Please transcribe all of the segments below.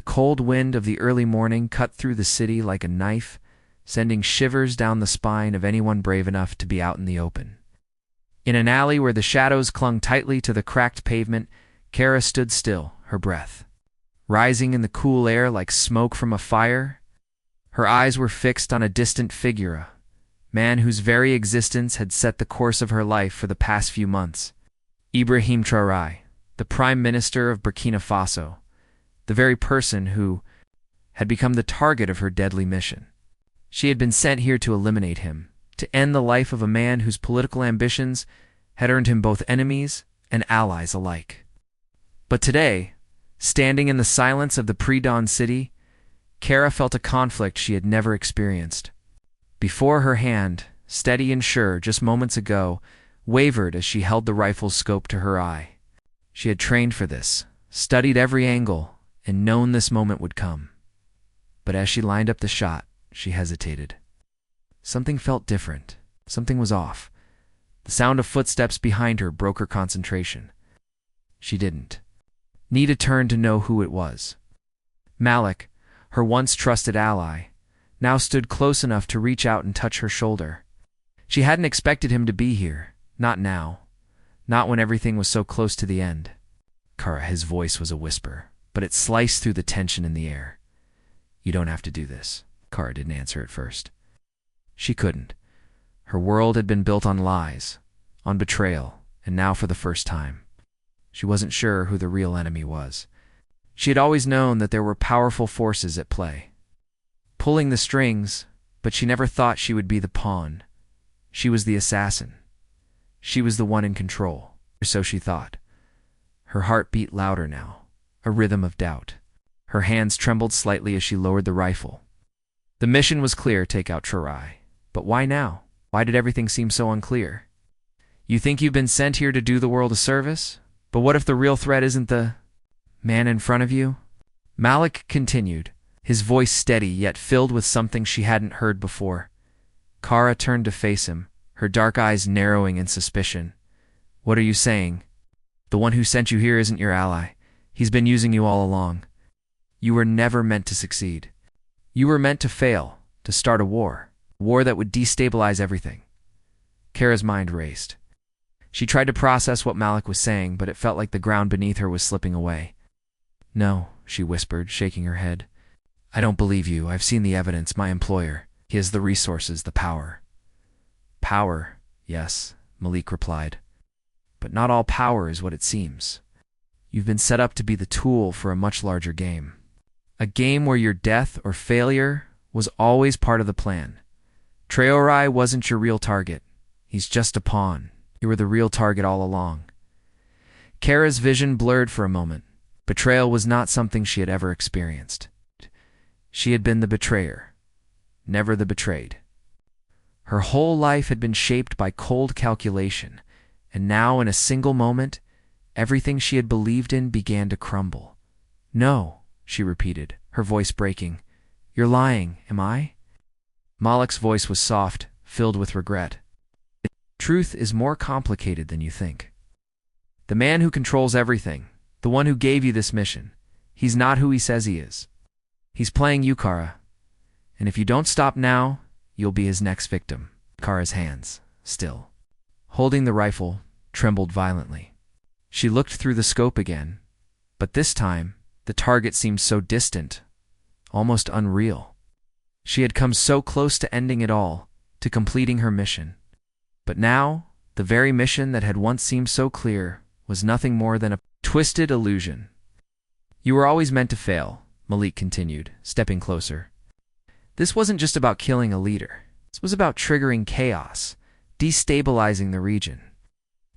The cold wind of the early morning cut through the city like a knife, sending shivers down the spine of anyone brave enough to be out in the open. In an alley where the shadows clung tightly to the cracked pavement, Kara stood still, her breath rising in the cool air like smoke from a fire. Her eyes were fixed on a distant figure, a man whose very existence had set the course of her life for the past few months. Ibrahim Traoré, the Prime Minister of Burkina Faso, the very person who had become the target of her deadly mission. She had been sent here to eliminate him, to end the life of a man whose political ambitions had earned him both enemies and allies alike. But today, standing in the silence of the pre-dawn city, Kara felt a conflict she had never experienced. Before her hand, steady and sure just moments ago, wavered as she held the rifle's scope to her eye. She had trained for this, studied every angle, and known this moment would come. But as she lined up the shot, she hesitated. Something felt different. Something was off. The sound of footsteps behind her broke her concentration. She didn't need to turn to know who it was. Malik, her once trusted ally, now stood close enough to reach out and touch her shoulder. She hadn't expected him to be here. Not now. Not when everything was so close to the end. Kara, his voice was a whisper, but it sliced through the tension in the air. You don't have to do this. Kara didn't answer at first. She couldn't. Her world had been built on lies, on betrayal, and now for the first time, she wasn't sure who the real enemy was. She had always known that there were powerful forces at play, pulling the strings, but she never thought she would be the pawn. She was the assassin. She was the one in control, or so she thought. Her heart beat louder now, a rhythm of doubt. Her hands trembled slightly as she lowered the rifle. The mission was clear, take out Traoré. But why now? Why did everything seem so unclear? You think you've been sent here to do the world a service? But what if the real threat isn't the man in front of you? Malik continued, his voice steady yet filled with something she hadn't heard before. Kara turned to face him, her dark eyes narrowing in suspicion. What are you saying? The one who sent you here isn't your ally. He's been using you all along. You were never meant to succeed. You were meant to fail, to start a war that would destabilize everything. Kara's mind raced. She tried to process what Malik was saying, but it felt like the ground beneath her was slipping away. No, she whispered, shaking her head. I don't believe you. I've seen the evidence. My employer. He has the resources, the power. Power, yes, Malik replied. But not all power is what it seems. You've been set up to be the tool for a much larger game. A game where your death or failure was always part of the plan. Traoré wasn't your real target. He's just a pawn. You were the real target all along. Kara's vision blurred for a moment. Betrayal was not something she had ever experienced. She had been the betrayer, never the betrayed. Her whole life had been shaped by cold calculation, and now in a single moment, everything she had believed in began to crumble. No, she repeated, her voice breaking. You're lying, am I? Malik's voice was soft, filled with regret. Truth is more complicated than you think. The man who controls everything, the one who gave you this mission, he's not who he says he is. He's playing you, Kara. And if you don't stop now, you'll be his next victim. Kara's hands, still holding the rifle, trembled violently. She looked through the scope again, but this time, the target seemed so distant, almost unreal. She had come so close to ending it all, to completing her mission. But now, the very mission that had once seemed so clear was nothing more than a twisted illusion. You were always meant to fail, Malik continued, stepping closer. This wasn't just about killing a leader. This was about triggering chaos, destabilizing the region.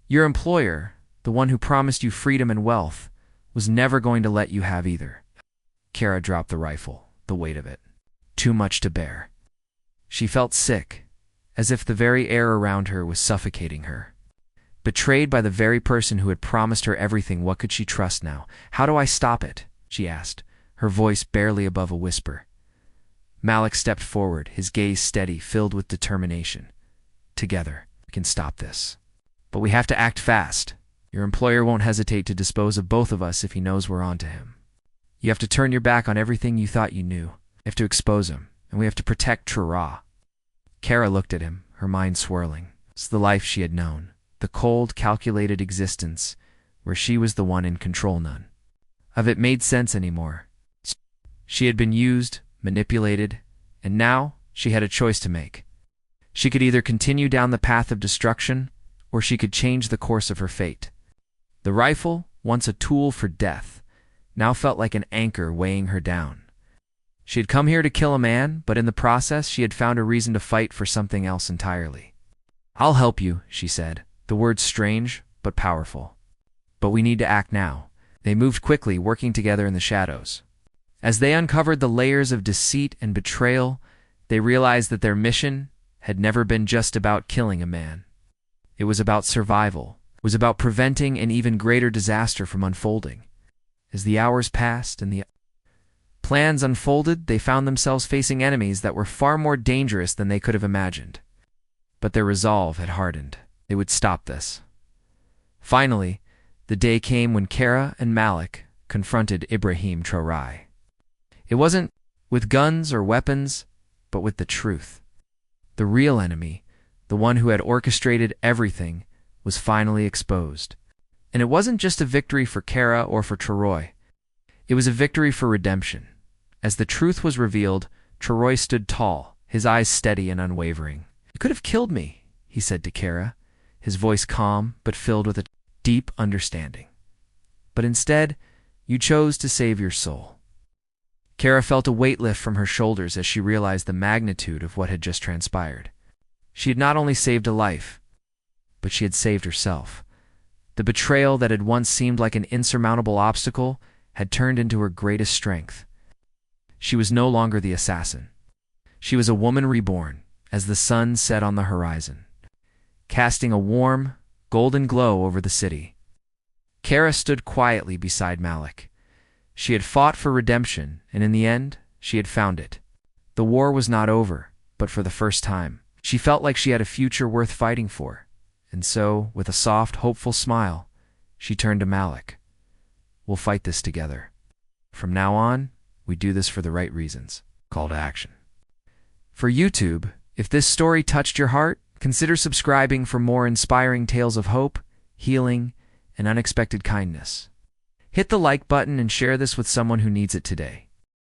Your employer, the one who promised you freedom and wealth, was never going to let you have either. Kara dropped the rifle, the weight of it. Too much to bear. She felt sick, as if the very air around her was suffocating her. Betrayed by the very person who had promised her everything, what could she trust now? How do I stop it? She asked, her voice barely above a whisper. Malik stepped forward, his gaze steady, filled with determination. Together, we can stop this. But we have to act fast. Your employer won't hesitate to dispose of both of us if he knows we're onto him. You have to turn your back on everything you thought you knew. You have to expose him, and we have to protect Trura." Kara looked at him, her mind swirling. It's the life she had known, the cold, calculated existence where she was the one in control. None of it made sense anymore. She had been used, manipulated, and now she had a choice to make. She could either continue down the path of destruction, or she could change the course of her fate. The rifle, once a tool for death, now felt like an anchor weighing her down. She had come here to kill a man, but in the process she had found a reason to fight for something else entirely. "I'll help you," she said, the words strange but powerful. "But we need to act now." They moved quickly, working together in the shadows. As they uncovered the layers of deceit and betrayal, they realized that their mission had never been just about killing a man. It was about survival. It was about preventing an even greater disaster from unfolding. As the hours passed and the plans unfolded, they found themselves facing enemies that were far more dangerous than they could have imagined. But their resolve had hardened. They would stop this. Finally, the day came when Kara and Malik confronted Ibrahim Traoré. It wasn't with guns or weapons, but with the truth. The real enemy, the one who had orchestrated everything, was finally exposed. And it wasn't just a victory for Kara or for Traoré. It was a victory for redemption. As the truth was revealed, Traoré stood tall, his eyes steady and unwavering. "You could have killed me," he said to Kara, his voice calm but filled with a deep understanding. "But instead, you chose to save your soul." Kara felt a weight lift from her shoulders as she realized the magnitude of what had just transpired. She had not only saved a life, but she had saved herself. The betrayal that had once seemed like an insurmountable obstacle had turned into her greatest strength. She was no longer the assassin. She was a woman reborn, as the sun set on the horizon, casting a warm, golden glow over the city. Kara stood quietly beside Malik. She had fought for redemption, and in the end, she had found it. The war was not over, but for the first time, she felt like she had a future worth fighting for. And so, with a soft, hopeful smile, she turned to Malik. "We'll fight this together. From now on, we do this for the right reasons." Call to action. For YouTube, if this story touched your heart, consider subscribing for more inspiring tales of hope, healing, and unexpected kindness. Hit the like button and share this with someone who needs it today.